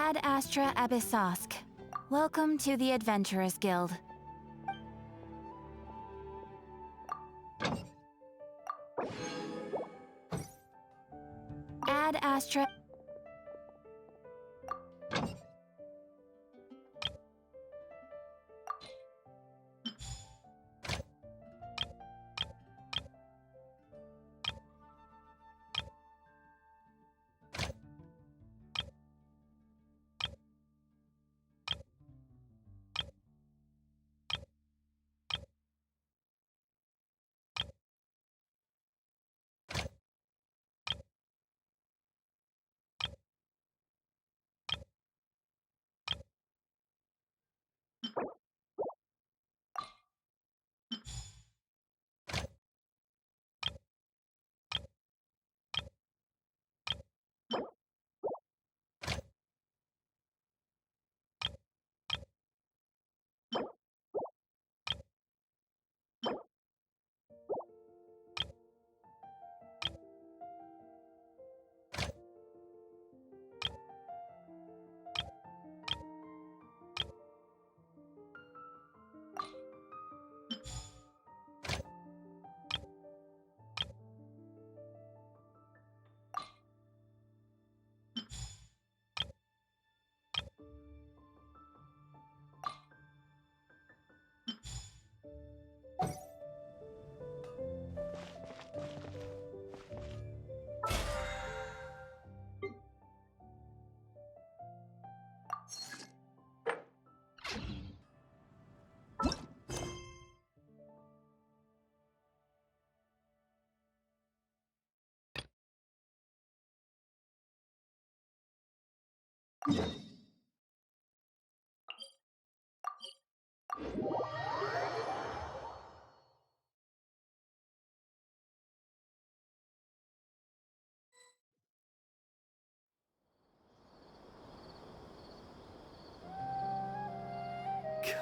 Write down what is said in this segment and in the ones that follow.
Ad Astra Abyssosk. Welcome to the Adventurers Guild. Ad Astra...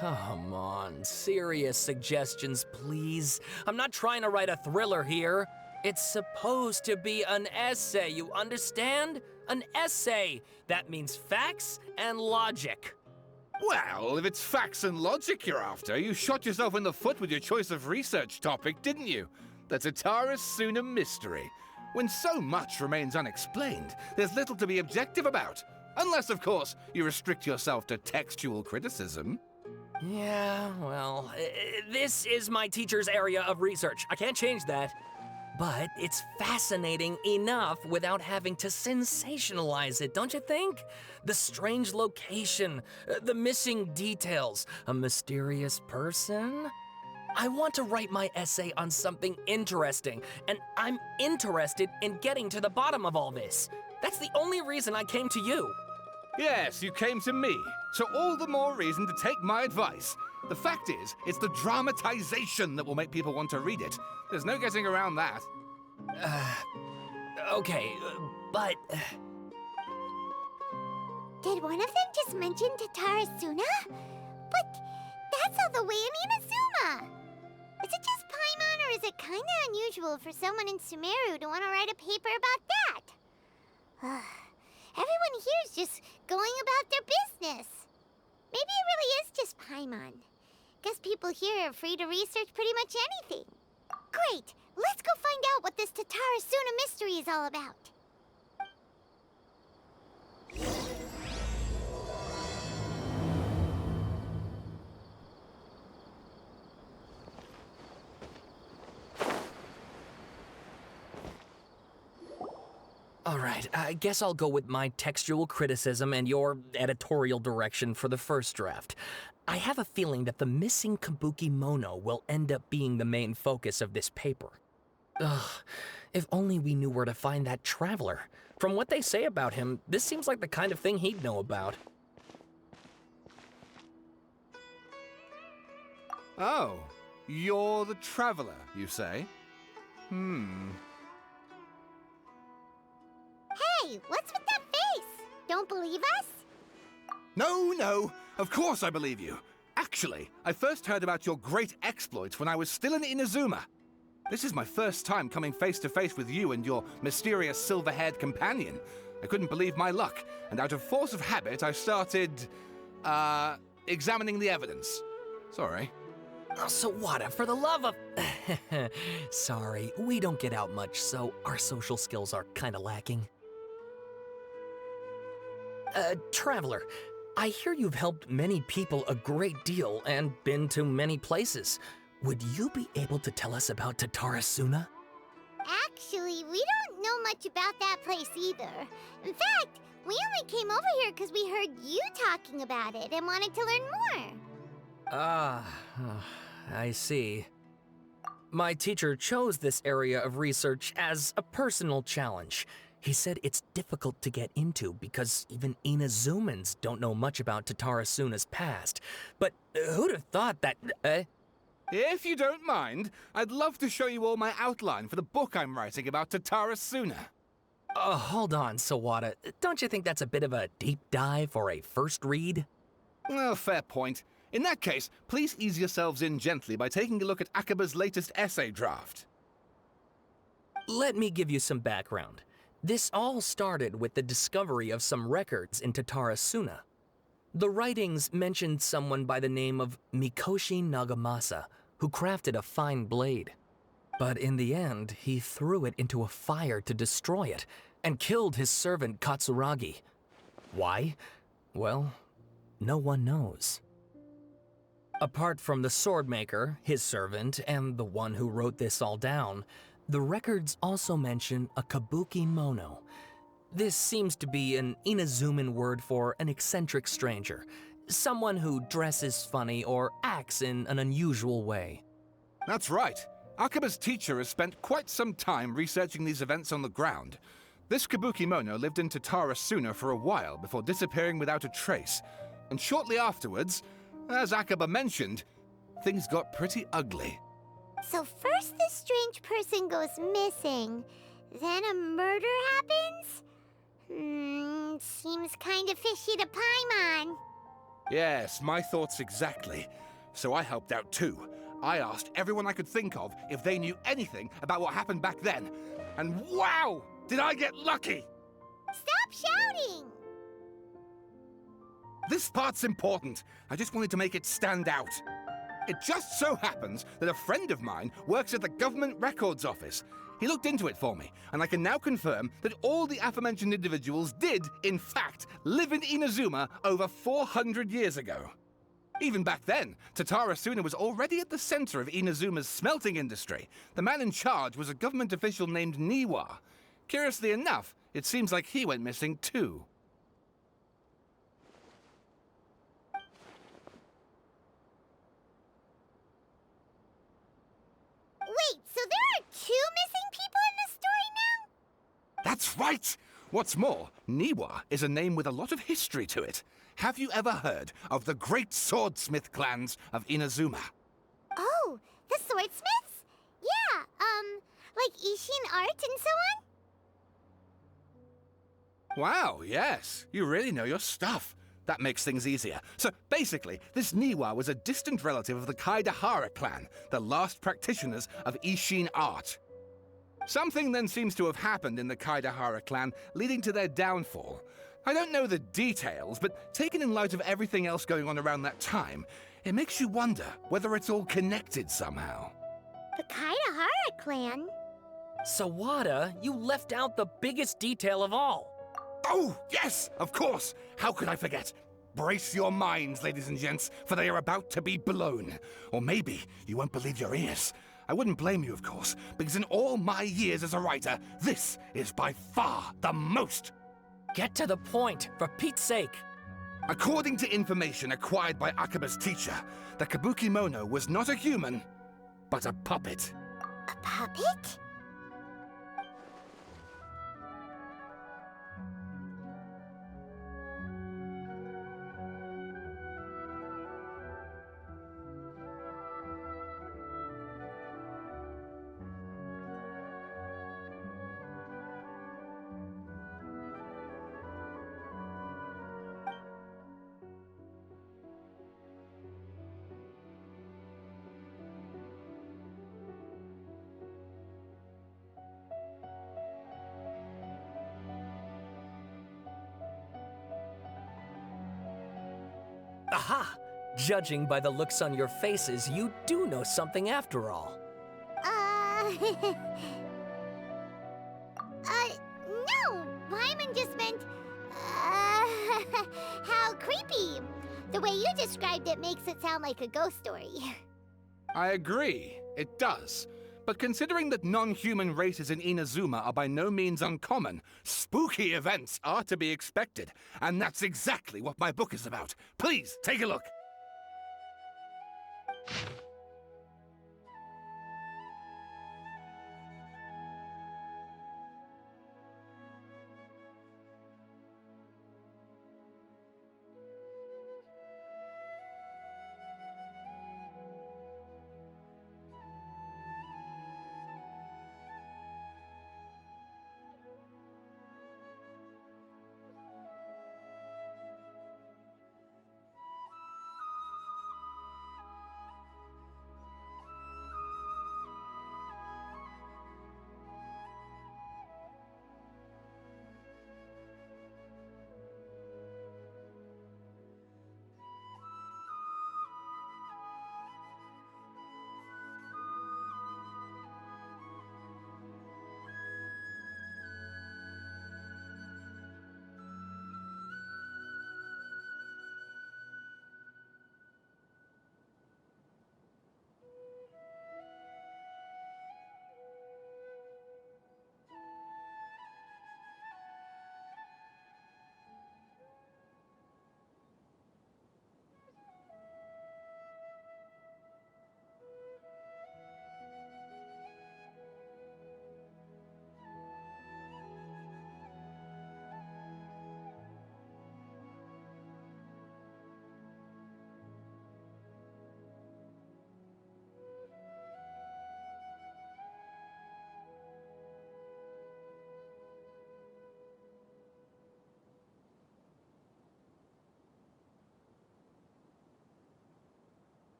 Come on, serious suggestions, please. I'm not trying to write a thriller here. It's supposed to be an essay, you understand? An essay. That means facts and logic. Well, if it's facts and logic you're after, you shot yourself in the foot with your choice of research topic, didn't you? The Tatara Suna mystery. When so much remains unexplained, there's little to be objective about. Unless, of course, you restrict yourself to textual criticism. Yeah, well, this is my teacher's area of research. I can't change that. But it's fascinating enough without having to sensationalize it, don't you think? The strange location, the missing details, a mysterious person. I want to write my essay on something interesting, and I'm interested in getting to the bottom of all this. That's the only reason I came to you. Yes, you came to me, so all the more reason to take my advice. The fact is, it's the dramatization that will make people want to read it. There's no getting around that. Okay, but... Did one of them just mention Tatara Suna? But that's all the way in Inazuma! Is it just Paimon, or is it kinda unusual for someone in Sumeru to want to write a paper about that? Everyone here is just going about their business. Maybe it really is just Paimon. Guess people here are free to research pretty much anything. Great! Let's go find out what this Tatara Suna mystery is all about. All right, I guess I'll go with my textual criticism and your editorial direction for the first draft. I have a feeling that the missing Kabuki Mono will end up being the main focus of this paper. Ugh, if only we knew where to find that traveler. From what they say about him, this seems like the kind of thing he'd know about. Oh, you're the traveler, you say? Hey, what's with that face? Don't believe us? No, of course I believe you. Actually, I first heard about your great exploits when I was still in Inazuma. This is my first time coming face to face with you and your mysterious silver-haired companion, I couldn't believe my luck, and out of force of habit, I started, examining the evidence. Sorry. Oh, Sawada, for the love of... Sorry, we don't get out much, so our social skills are kinda lacking. Traveler, I hear you've helped many people a great deal and been to many places. Would you be able to tell us about Tatarasuna? Actually, we don't know much about that place either. In fact, we only came over here because we heard you talking about it and wanted to learn more. I see. My teacher chose this area of research as a personal challenge. He said it's difficult to get into because even Inazumans don't know much about Tatarasuna's past. But who'd have thought that... If you don't mind, I'd love to show you all my outline for the book I'm writing about Tatarasuna. Hold on, Sawada. Don't you think that's a bit of a deep dive for a first read? Well, fair point. In that case, please ease yourselves in gently by taking a look at Akaba's latest essay draft. Let me give you some background. This all started with the discovery of some records in Tatarasuna. The writings mentioned someone by the name of Mikoshi Nagamasa, who crafted a fine blade. But in the end, he threw it into a fire to destroy it, and killed his servant Katsuragi. Why? Well, no one knows. Apart from the swordmaker, his servant, and the one who wrote this all down, the records also mention a kabuki mono. This seems to be an Inazuman word for an eccentric stranger, someone who dresses funny or acts in an unusual way. That's right. Akaba's teacher has spent quite some time researching these events on the ground. This kabuki mono lived in Tatarasuna for a while before disappearing without a trace. And shortly afterwards, as Akaba mentioned, things got pretty ugly. So first this strange person goes missing, then a murder happens? Seems kind of fishy to Paimon. Yes, my thoughts exactly. So I helped out too. I asked everyone I could think of if they knew anything about what happened back then. And wow! Did I get lucky! Stop shouting! This part's important. I just wanted to make it stand out. It just so happens that a friend of mine works at the Government Records Office. He looked into it for me, and I can now confirm that all the aforementioned individuals did, in fact, live in Inazuma over 400 years ago. Even back then, Tatarasuna was already at the center of Inazuma's smelting industry. The man in charge was a government official named Niwa. Curiously enough, it seems like he went missing too. Wait, so there are two missing people in the story now? That's right! What's more, Niwa is a name with a lot of history to it. Have you ever heard of the great swordsmith clans of Inazuma? Oh, the swordsmiths? Yeah, like Ishin art and so on? Wow, yes. You really know your stuff. That makes things easier. So basically, this Niwa was a distant relative of the Kaidahara clan, the last practitioners of Ishin art. Something then seems to have happened in the Kaidahara clan, leading to their downfall. I don't know the details, but taken in light of everything else going on around that time, it makes you wonder whether it's all connected somehow. The Kaidahara clan? Sawada, you left out the biggest detail of all. Oh, yes, of course. How could I forget? Brace your minds, ladies and gents, for they are about to be blown. Or maybe you won't believe your ears. I wouldn't blame you, of course, because in all my years as a writer, this is by far the most. Get to the point, for Pete's sake. According to information acquired by Akaba's teacher, the kabuki mono was not a human, but a puppet. A puppet? Aha! Judging by the looks on your faces, you do know something after all. No! Paimon just meant, how creepy. The way you described it makes it sound like a ghost story. I agree, it does. But considering that non-human races in Inazuma are by no means uncommon, spooky events are to be expected. And that's exactly what my book is about. Please, take a look.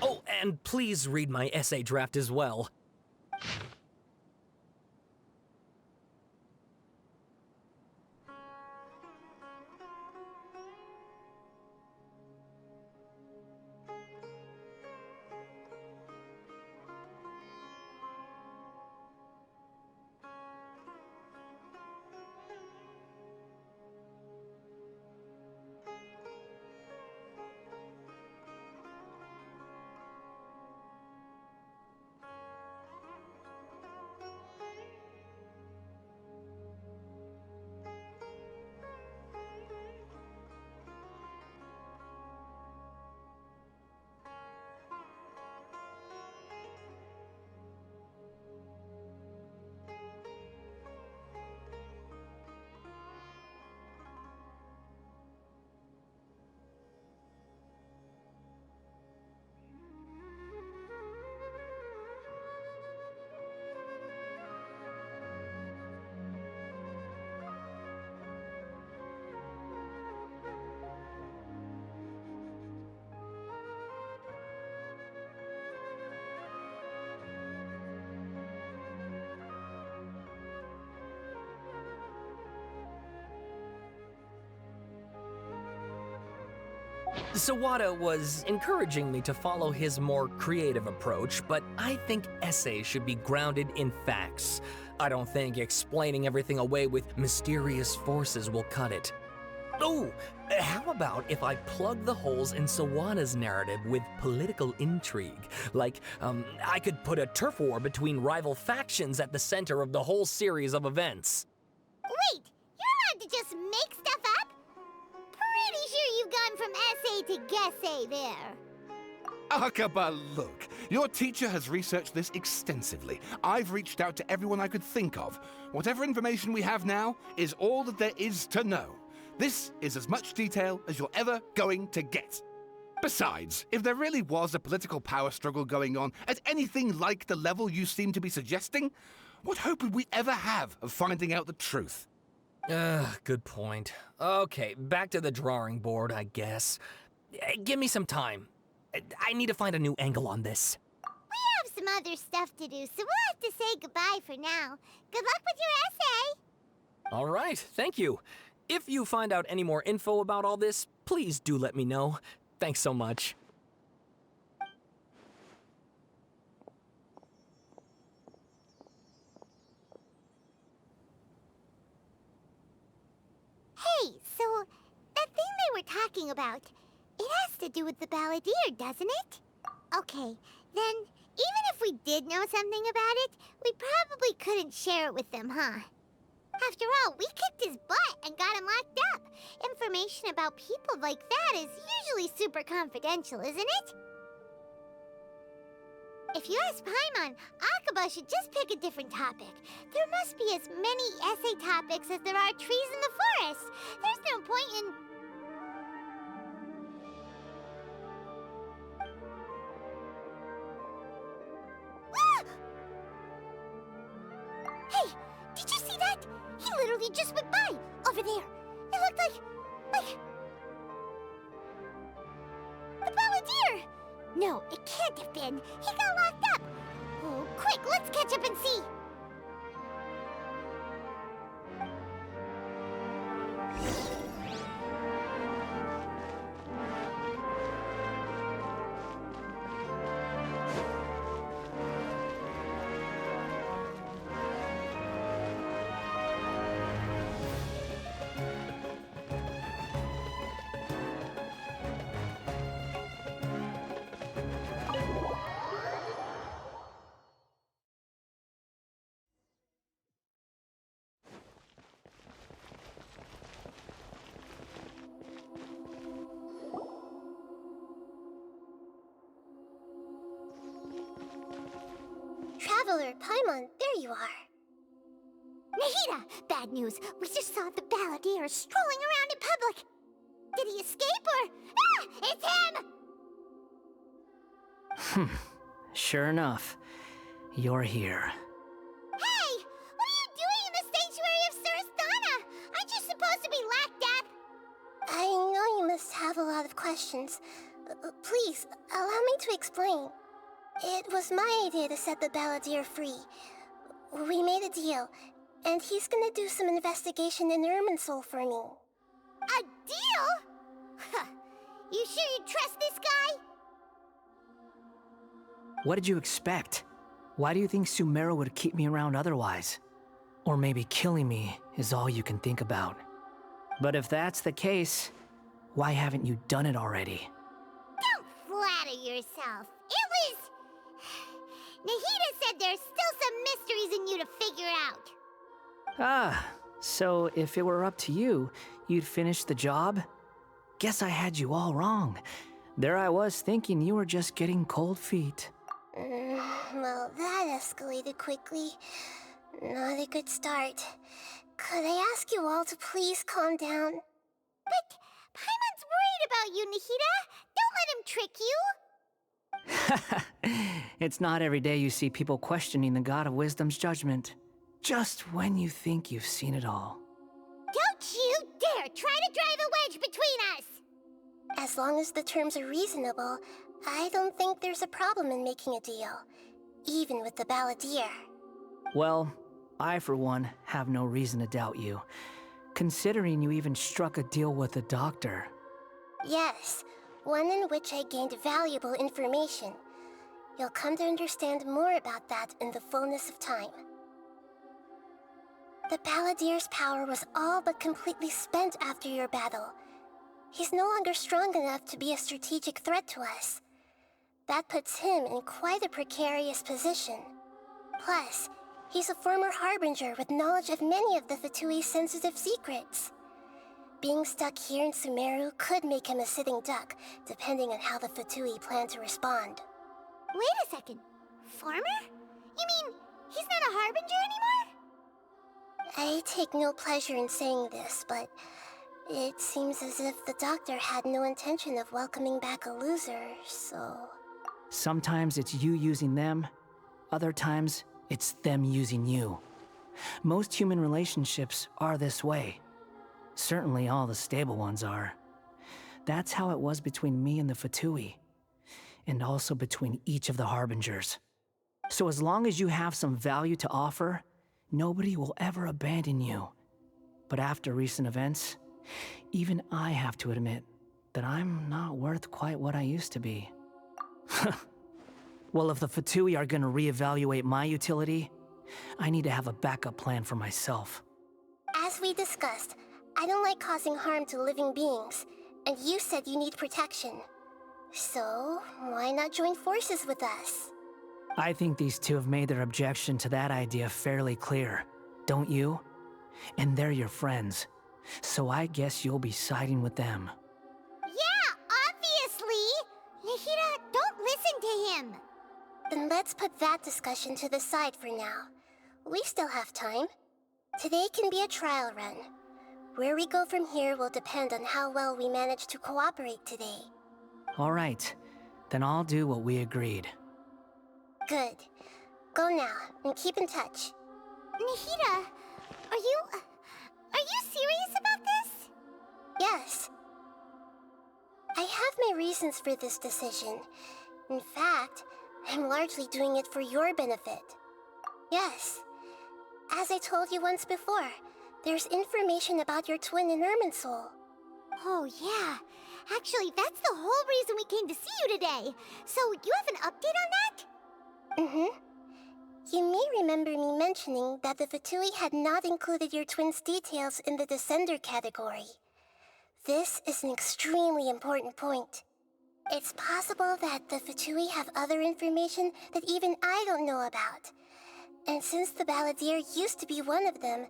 Oh, and please read my essay draft as well. Sawada was encouraging me to follow his more creative approach, but I think essays should be grounded in facts. I don't think explaining everything away with mysterious forces will cut it. Oh, how about if I plug the holes in Sawada's narrative with political intrigue? Like, I could put a turf war between rival factions at the center of the whole series of events. Wait, you're allowed to just make stuff up? Pretty sure you've gone from essay to guessay there. Akaba, look. Your teacher has researched this extensively. I've reached out to everyone I could think of. Whatever information we have now is all that there is to know. This is as much detail as you're ever going to get. Besides, if there really was a political power struggle going on at anything like the level you seem to be suggesting, what hope would we ever have of finding out the truth? Good point. Okay, back to the drawing board, I guess. Give me some time. I need to find a new angle on this. We have some other stuff to do, so we'll have to say goodbye for now. Good luck with your essay! All right, thank you. If you find out any more info about all this, please do let me know. Thanks so much. Hey, so that thing they were talking about, it has to do with the balladeer, doesn't it? Okay, then even if we did know something about it, we probably couldn't share it with them, huh? After all, we kicked his butt and got him locked up. Information about people like that is usually super confidential, isn't it? If you ask Paimon, Akaba should just pick a different topic. There must be as many essay topics as there are trees in the forest. There's no point in... Ah! Hey, did you see that? He literally just went by, over there. It looked like... the balladeer! No, it can't have been. He got locked up. Oh, quick, let's catch up and see. Traveler, Paimon, there you are. Nahida! Bad news. We just saw the balladeer strolling around in public. Did he escape or... Ah! It's him! Sure enough, you're here. Hey! What are you doing in the sanctuary of Surasthana? Aren't you supposed to be locked up? I know you must have a lot of questions. Please, allow me to explain. It was my idea to set the balladeer free. We made a deal, and he's gonna do some investigation in Irminsul for me. A deal? Huh. You sure you trust this guy? What did you expect? Why do you think Sumeru would keep me around otherwise? Or maybe killing me is all you can think about. But if that's the case, why haven't you done it already? Don't flatter yourself. It was... Nahida said there's still some mysteries in you to figure out. Ah, so if it were up to you, you'd finish the job? Guess I had you all wrong. There I was thinking you were just getting cold feet. Well, that escalated quickly. Not a good start. Could I ask you all to please calm down? But Paimon's worried about you, Nahida. Don't let him trick you. It's not every day you see people questioning the God of Wisdom's judgment. Just when you think you've seen it all. Don't you dare try to drive a wedge between us! As long as the terms are reasonable, I don't think there's a problem in making a deal. Even with the balladeer. Well, I for one have no reason to doubt you. Considering you even struck a deal with the doctor. Yes, one in which I gained valuable information. You'll come to understand more about that in the fullness of time. The balladeer's power was all but completely spent after your battle. He's no longer strong enough to be a strategic threat to us. That puts him in quite a precarious position. Plus, he's a former harbinger with knowledge of many of the Fatui's sensitive secrets. being stuck here in Sumeru could make him a sitting duck, depending on how the Fatui plan to respond. Wait a second. Farmer? You mean he's not a Harbinger anymore? I take no pleasure in saying this, but it seems as if the doctor had no intention of welcoming back a loser, so... Sometimes it's you using them, other times it's them using you. Most human relationships are this way. Certainly all the stable ones are. That's how it was between me and the Fatui, and also between each of the Harbingers. So as long as you have some value to offer, nobody will ever abandon you. But after recent events, even I have to admit that I'm not worth quite what I used to be. Well, if the Fatui are gonna reevaluate my utility, I need to have a backup plan for myself. As we discussed, I don't like causing harm to living beings, and you said you need protection. So, why not join forces with us? I think these two have made their objection to that idea fairly clear, don't you? And they're your friends, so I guess you'll be siding with them. Yeah, obviously! Nahida, don't listen to him! Then let's put that discussion to the side for now. We still have time. Today can be a trial run. Where we go from here will depend on how well we manage to cooperate today. All right, then I'll do what we agreed. Good. Go now, and keep in touch. Nahida, are you serious about this? Yes. I have my reasons for this decision. In fact, I'm largely doing it for your benefit. Yes. As I told you once before, there's information about your twin in Irminsul. Oh, yeah. Actually, that's the whole reason we came to see you today. So, you have an update on that? Mm-hmm. You may remember me mentioning that the Fatui had not included your twin's details in the Descender category. This is an extremely important point. It's possible that the Fatui have other information that even I don't know about. And since the Balladeer used to be one of them,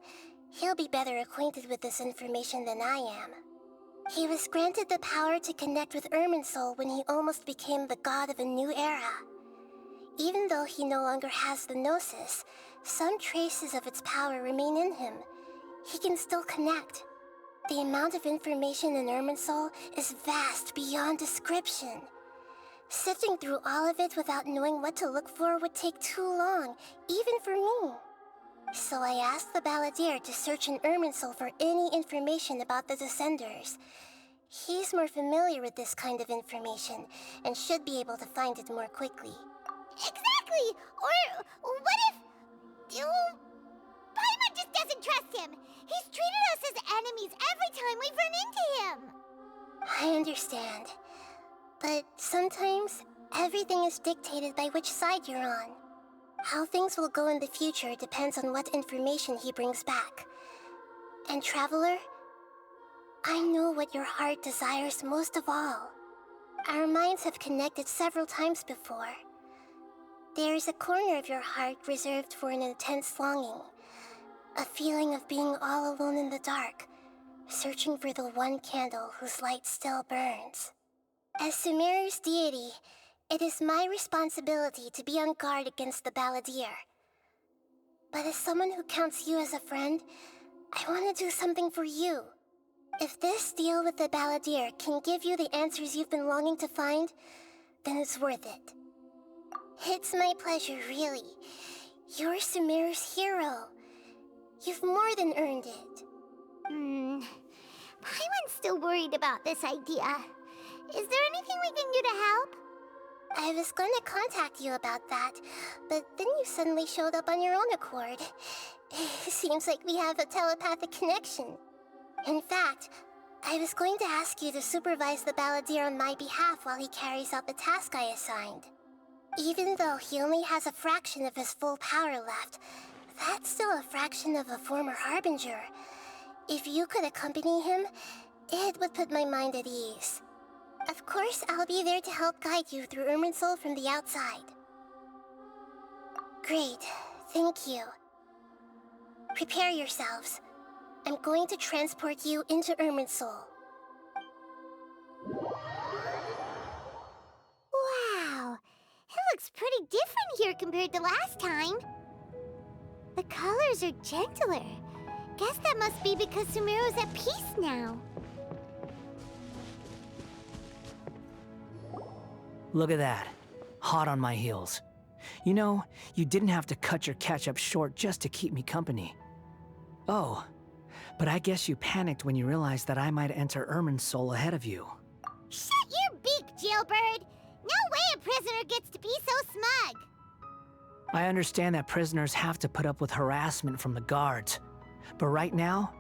he'll be better acquainted with this information than I am. He was granted the power to connect with Irminsul when he almost became the god of a new era. Even though he no longer has the Gnosis, some traces of its power remain in him. He can still connect. The amount of information in Irminsul is vast beyond description. Sifting through all of it without knowing what to look for would take too long, even for me. So I asked the Balladeer to search in Irminsul for any information about the Descenders. He's more familiar with this kind of information, and should be able to find it more quickly. Exactly! Or what if... Paimon just doesn't trust him! He's treated us as enemies every time we've run into him! I understand. But sometimes, everything is dictated by which side you're on. How things will go in the future depends on what information he brings back. And Traveler, I know what your heart desires most of all. Our minds have connected several times before. There is a corner of your heart reserved for an intense longing. A feeling of being all alone in the dark, searching for the one candle whose light still burns. As Sumeru's deity, it is my responsibility to be on guard against the Balladeer. But as someone who counts you as a friend, I want to do something for you. If this deal with the Balladeer can give you the answers you've been longing to find, then it's worth it. It's my pleasure, really. You're Sumeru's hero. You've more than earned it. Paimon's still worried about this idea. Is there anything we can do to help? I was going to contact you about that, but then you suddenly showed up on your own accord. Seems like we have a telepathic connection. In fact, I was going to ask you to supervise the Balladeer on my behalf while he carries out the task I assigned. Even though he only has a fraction of his full power left, that's still a fraction of a former Harbinger. If you could accompany him, it would put my mind at ease. Of course, I'll be there to help guide you through Irminsul from the outside. Great, thank you. Prepare yourselves. I'm going to transport you into Irminsul. Wow, it looks pretty different here compared to last time. The colors are gentler. Guess that must be because Sumeru's at peace now. Look at that. Hot on my heels. You know, you didn't have to cut your catch-up short just to keep me company. Oh, but I guess you panicked when you realized that I might enter Irminsul ahead of you. Shut your beak, jailbird! No way a prisoner gets to be so smug! I understand that prisoners have to put up with harassment from the guards, but right now,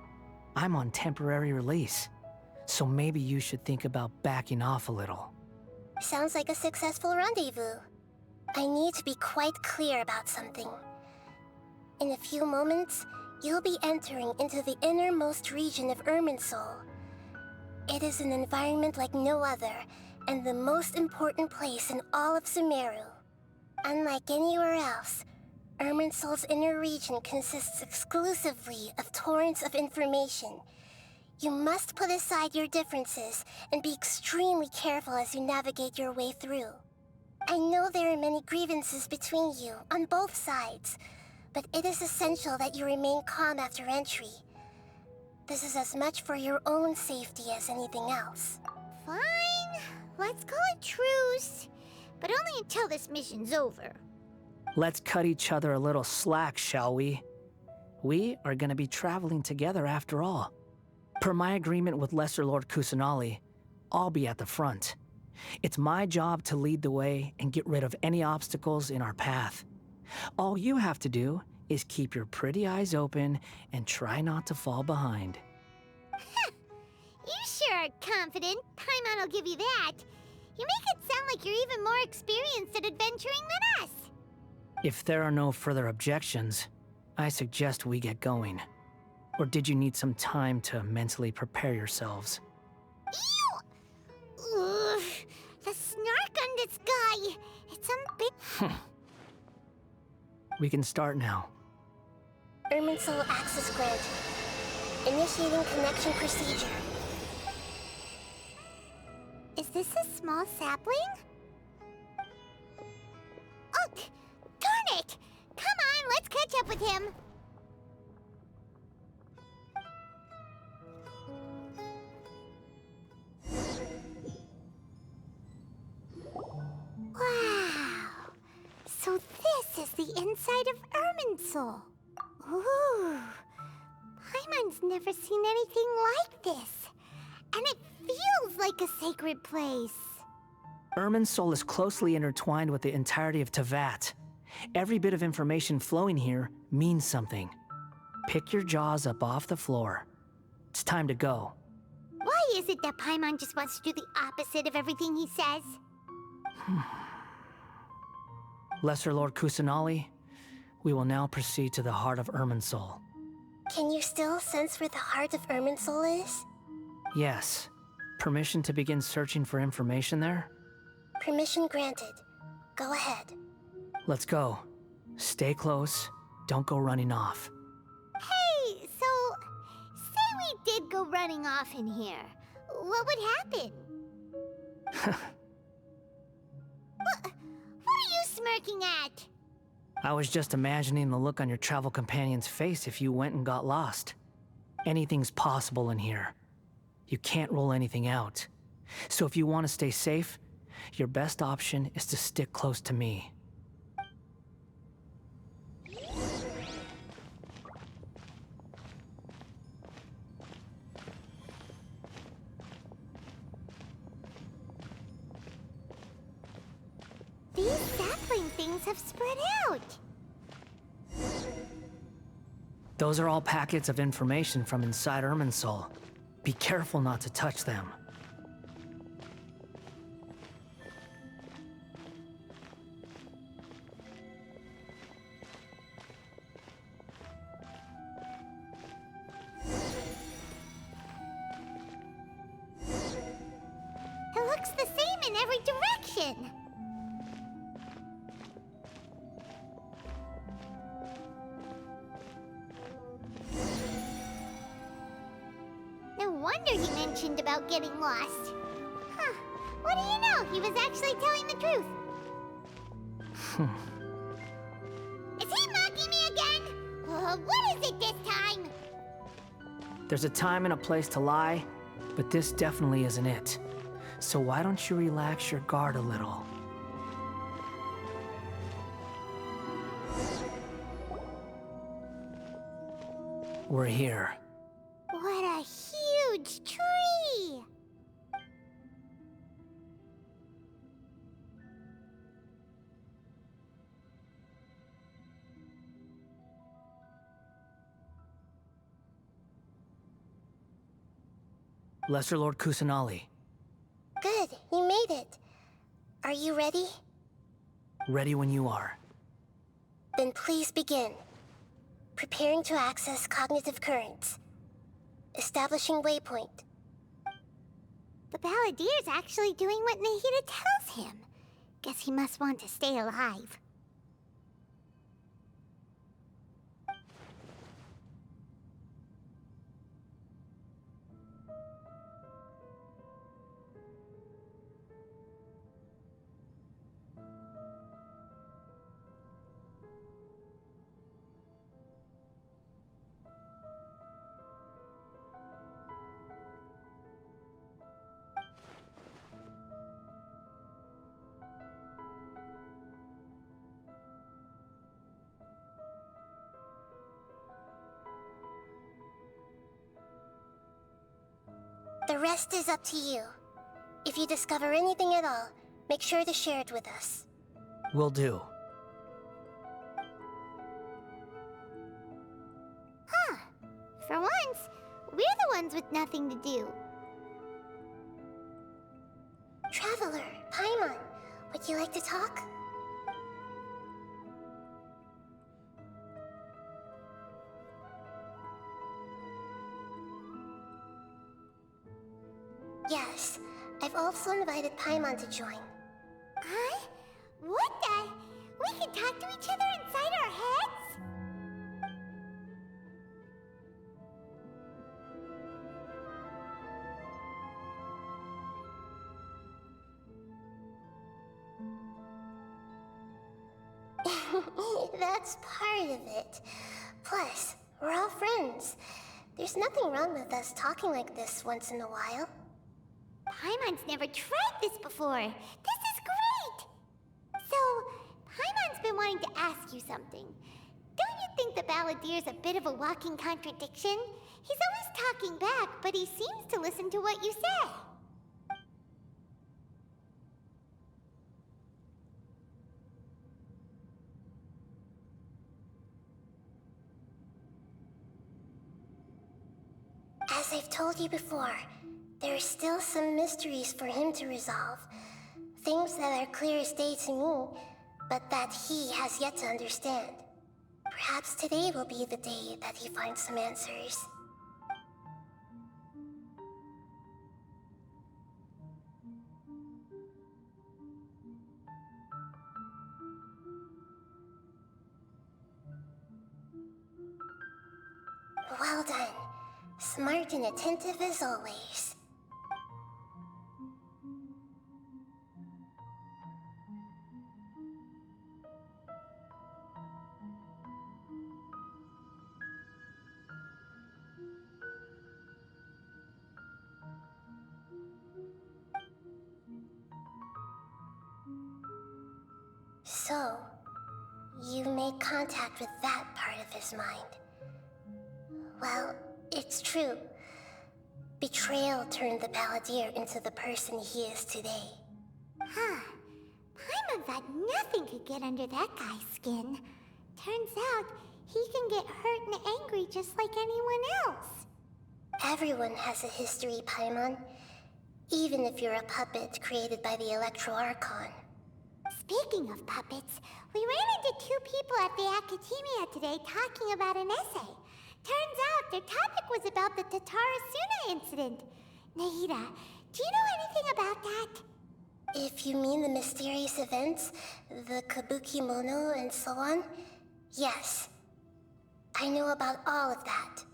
I'm on temporary release. So maybe you should think about backing off a little. Sounds like a successful rendezvous. I need to be quite clear about something. In a few moments, you'll be entering into the innermost region of Irminsul. It is an environment like no other, and the most important place in all of Sumeru. Unlike anywhere else, Irminsul's inner region consists exclusively of torrents of information. You must put aside your differences and be extremely careful as you navigate your way through. I know there are many grievances between you on both sides, but it is essential that you remain calm after entry. This is as much for your own safety as anything else. Fine, let's call it truce. But only until this mission's over. Let's cut each other a little slack, shall we? We are gonna be traveling together after all. Per my agreement with Lesser Lord Kusanali, I'll be at the front. It's my job to lead the way and get rid of any obstacles in our path. All you have to do is keep your pretty eyes open and try not to fall behind. You sure are confident. Paimon will give you that. You make it sound like you're even more experienced at adventuring than us. If there are no further objections, I suggest we get going. Or did you need some time to mentally prepare yourselves? Ew! Ugh, the snark on this guy. It's unbit. We can start now. Irminsul access granted. Initiating connection procedure. Is this a small sapling? Oh, darn it! Come on, let's catch up with him. Wow! So this is the inside of Irminsul. Ooh! Paimon's never seen anything like this. And it feels like a sacred place. Irminsul is closely intertwined with the entirety of Teyvat. Every bit of information flowing here means something. Pick your jaws up off the floor. It's time to go. Why is it that Paimon just wants to do the opposite of everything he says? Lesser Lord Kusanali, we will now proceed to the heart of Irminsul. Can you still sense where the heart of Irminsul is? Yes. Permission to begin searching for information there? Permission granted. Go ahead. Let's go. Stay close. Don't go running off. Hey, so, say we did go running off in here. What would happen? What are you smirking at? I was just imagining the look on your travel companion's face if you went and got lost. Anything's possible in here. You can't rule anything out. So if you want to stay safe, your best option is to stick close to me. These sapling things have spread out. Those are all packets of information from inside Irminsul. Be careful not to touch them. It looks the same in every direction. wonder he mentioned about getting lost. Huh. What do you know? He was actually telling the truth. Is he mocking me again? What is it this time? There's a time and a place to lie, but this definitely isn't it. So why don't you relax your guard a little? We're here. What a huge tree! Lesser Lord Kusanali, Good, you made it. Are you ready? ready when you are. Then please begin. Preparing to access cognitive currents. Establishing waypoint. The Balladier's actually doing what Nahida tells him. Guess he must want to stay alive. The rest is up to you. If you discover anything at all, make sure to share it with us. Will do. Huh. For once, we're the ones with nothing to do. Traveler, Paimon, would you like to talk? Yes, I've also invited Paimon to join. Huh? What the? We can talk to each other inside our heads? That's part of it. Plus, we're all friends. There's nothing wrong with us talking like this once in a while. Paimon's never tried this before. This is great! So, Paimon's been wanting to ask you something. Don't you think the Balladier's a bit of a walking contradiction? He's always talking back, but he seems to listen to what you say. As I've told you before, there are still some mysteries for him to resolve. Things that are clear as day to me, but that he has yet to understand. Perhaps today will be the day that he finds some answers. Well done. Smart and attentive as always. So, you made contact with that part of his mind. Well, it's true. Betrayal turned the Balladeer into the person he is today. Huh. Paimon thought nothing could get under that guy's skin. Turns out, he can get hurt and angry just like anyone else. Everyone has a history, Paimon. Even if you're a puppet created by the Electro Archon. Speaking of puppets, we ran into two people at the Academia today talking about an essay. Turns out their topic was about the Tatarasuna incident. Nahida, do you know anything about that? If you mean the mysterious events, the Kabuki Mono and so on, yes. I know about all of that.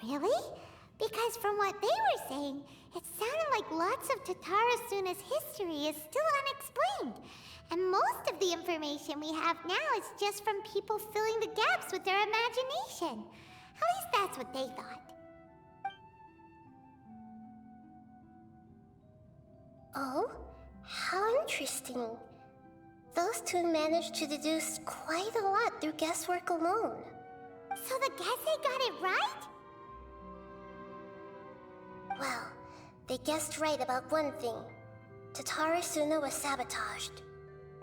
Really? Because from what they were saying, it sounded like lots of Tatara Suna's history is still unexplained. And most of the information we have now is just from people filling the gaps with their imagination. At least that's what they thought. Oh? How interesting. Those two managed to deduce quite a lot through guesswork alone. So the Gese got it right? Well, they guessed right about one thing. Tatara Suna was sabotaged.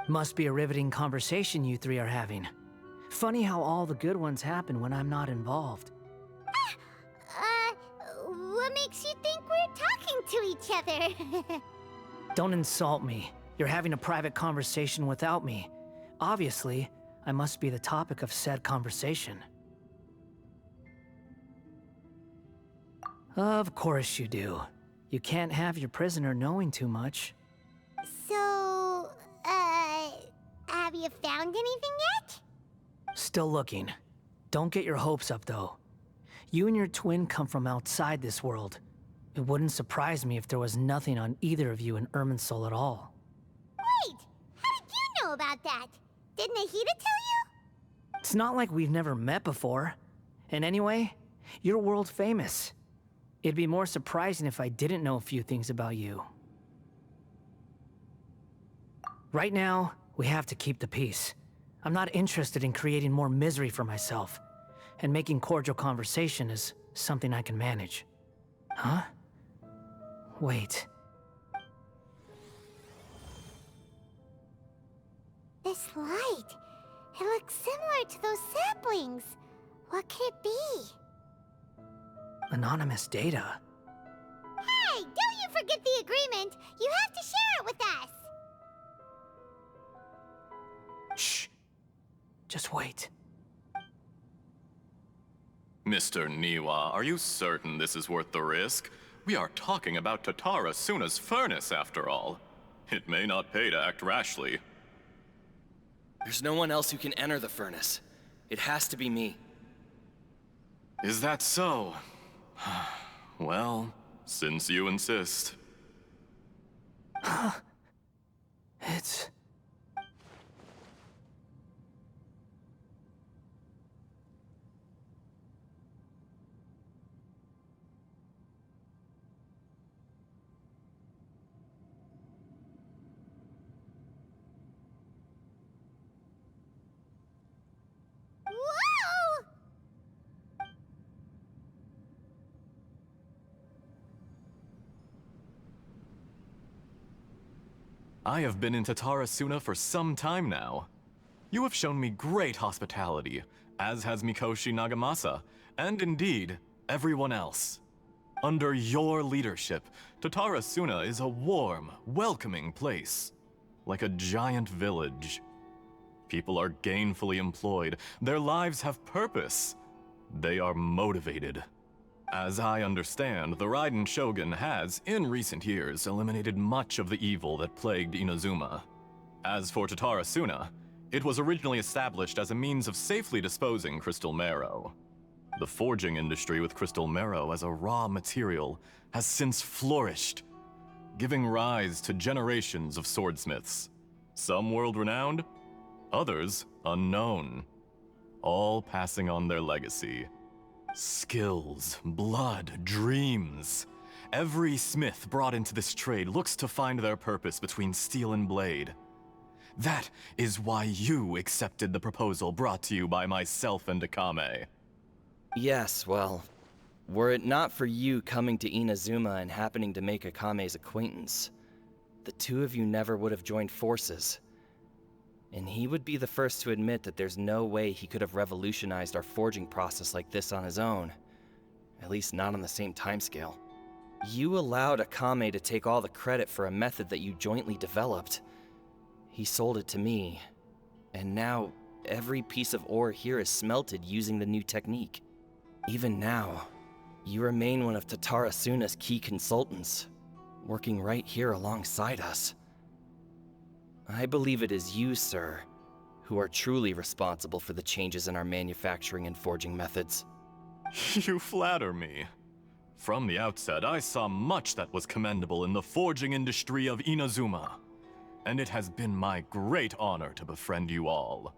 Must be a riveting conversation you three are having. Funny how all the good ones happen when I'm not involved. What makes you think we're talking to each other? Don't insult me. You're having a private conversation without me. Obviously, I must be the topic of said conversation. Of course you do. You can't have your prisoner knowing too much. So, have you found anything yet? Still looking. Don't get your hopes up, though. You and your twin come from outside this world. It wouldn't surprise me if there was nothing on either of you in Irminsul at all. Wait! How did you know about that? Did Nahida tell you? It's not like we've never met before. And anyway, you're world famous. It'd be more surprising if I didn't know a few things about you. Right now, we have to keep the peace. I'm not interested in creating more misery for myself. And making cordial conversation is something I can manage. Huh? Wait. This light. It looks similar to those saplings. What could it be? Anonymous data. Hey, don't you forget the agreement! You have to share it with us! Shh. Just wait. Mr. Niwa, are you certain this is worth the risk? We are talking about Tatara Suna's furnace, after all. It may not pay to act rashly. There's no one else who can enter the furnace. It has to be me. Is that so? Well, since you insist. It's... Whoa! I have been in Tatara Suna for some time now. You have shown me great hospitality, as has Mikoshi Nagamasa, and indeed, everyone else. Under your leadership, Tatara Suna is a warm, welcoming place, like a giant village. People are gainfully employed, their lives have purpose. They are motivated. As I understand, the Raiden Shogun has, in recent years, eliminated much of the evil that plagued Inazuma. As for Tatara Suna, it was originally established as a means of safely disposing crystal marrow. The forging industry with crystal marrow as a raw material has since flourished, giving rise to generations of swordsmiths. Some world-renowned, others unknown, all passing on their legacy. Skills, blood, dreams. Every smith brought into this trade looks to find their purpose between steel and blade. That is why you accepted the proposal brought to you by myself and Akame. Yes, well, were it not for you coming to Inazuma and happening to make Akame's acquaintance, the two of you never would have joined forces. And he would be the first to admit that there's no way he could have revolutionized our forging process like this on his own. At least not on the same timescale. You allowed Akame to take all the credit for a method that you jointly developed. He sold it to me, and now every piece of ore here is smelted using the new technique. Even now, you remain one of Tatara Suna's key consultants, working right here alongside us. I believe it is you, sir, who are truly responsible for the changes in our manufacturing and forging methods. You flatter me. From the outset, I saw much that was commendable in the forging industry of Inazuma, and it has been my great honor to befriend you all.